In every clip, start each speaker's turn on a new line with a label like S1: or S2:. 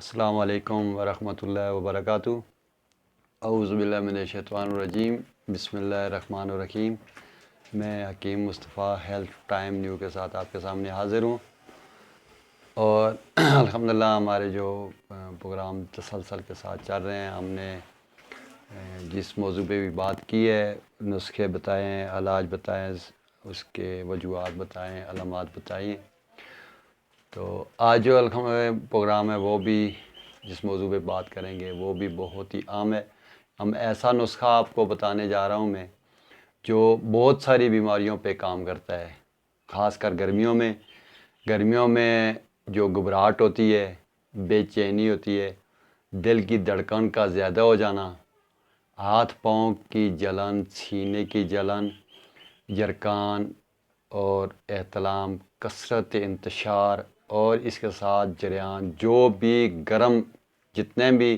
S1: السلام علیکم ورحمۃ اللہ وبرکاتہ۔ اعوذ باللہ من الشیطان الرجیم، بسم اللہ الرحمن الرحیم۔ میں حکیم مصطفیٰ ہیلتھ ٹائم نیو کے ساتھ آپ کے سامنے حاضر ہوں، اور الحمدللہ ہمارے جو پروگرام تسلسل کے ساتھ چل رہے ہیں، ہم نے جس موضوع پہ بھی بات کی ہے، نسخے بتائیں، علاج بتائیں، اس کے وجوہات بتائیں، علامات بتائیں، تو آج جو پروگرام ہے وہ بھی جس موضوع پہ بات کریں گے وہ بھی بہت ہی عام ہے۔ ہم ایسا نسخہ آپ کو بتانے جا رہا ہوں میں جو بہت ساری بیماریوں پہ کام کرتا ہے، خاص کر گرمیوں میں جو گھبراہٹ ہوتی ہے، بے چینی ہوتی ہے، دل کی دھڑکن کا زیادہ ہو جانا، ہاتھ پاؤں کی جلن، سینے کی جلن، جرکان اور احتلام، کثرت انتشار اور اس کے ساتھ جریان، جو بھی جتنے بھی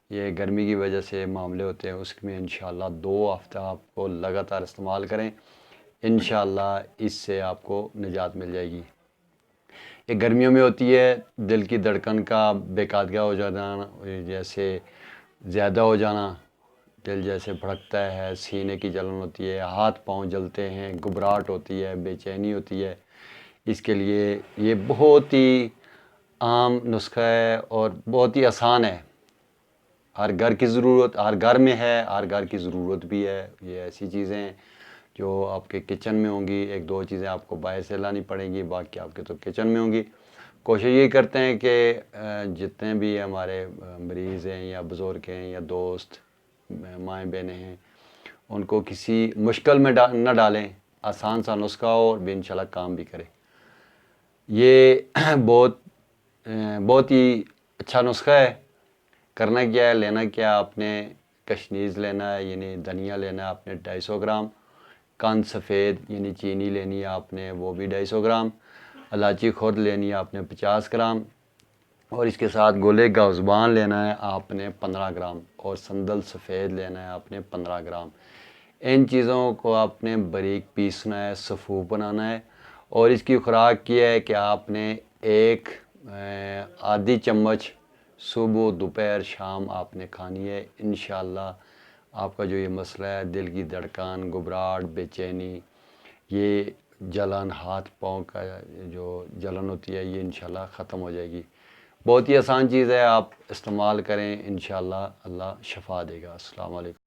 S1: یہ گرمی کی وجہ سے معاملے ہوتے ہیں، اس میں انشاءاللہ 2 ہفتہ آپ کو لگاتار استعمال کریں، انشاءاللہ اس سے آپ کو نجات مل جائے گی۔ یہ گرمیوں میں ہوتی ہے، دل کی دھڑکن کا بے قاعدگی ہو جانا، جیسے زیادہ ہو جانا، دل جیسے بھڑکتا ہے، سینے کی جلن ہوتی ہے، ہاتھ پاؤں جلتے ہیں، گھبراہٹ ہوتی ہے، بے چینی ہوتی ہے۔ اس کے لیے یہ بہت ہی عام نسخہ ہے اور بہت ہی آسان ہے، ہر گھر میں ہے، ہر گھر کی ضرورت بھی ہے۔ یہ ایسی چیزیں ہیں جو آپ کے کچن میں ہوں گی، 1-2 چیزیں آپ کو باہر سے لانی پڑیں گی، باقی آپ کے تو کچن میں ہوں گی۔ کوشش یہ کرتے ہیں کہ جتنے بھی ہمارے مریض ہیں یا بزرگ ہیں یا دوست، مائیں بہنیں ہیں، ان کو کسی مشکل میں نہ ڈالیں، آسان سا نسخہ ہو اور بھی انشاءاللہ کام بھی کرے۔ یہ بہت ہی اچھا نسخہ ہے۔ کرنا کیا ہے، لینا کیا، آپ نے کشنیز لینا ہے، یعنی دھنیا لینا ہے آپ نے 250 گرام، کان سفید یعنی چینی لینی ہے آپ نے، وہ بھی 250 گرام، الائچی خرد لینی ہے آپ نے 50 گرام، اور اس کے ساتھ گولے کا زبان لینا ہے آپ نے 15 گرام، اور سندل سفید لینا ہے آپ نے 15 گرام۔ ان چیزوں کو آپ نے باریک پیسنا ہے، صفوف بنانا ہے، اور اس کی خوراک یہ ہے کہ آپ نے ایک آدھی چمچ صبح، دوپہر، شام آپ نے کھانی ہے۔ انشاءاللہ آپ کا جو یہ مسئلہ ہے، دل کی دھڑکن، گھبراہٹ، بے چینی، یہ جلن، ہاتھ پاؤں کا جو جلن ہوتی ہے، یہ انشاءاللہ ختم ہو جائے گی۔ بہت ہی آسان چیز ہے، آپ استعمال کریں، انشاءاللہ اللہ شفا دے گا۔ السلام علیکم۔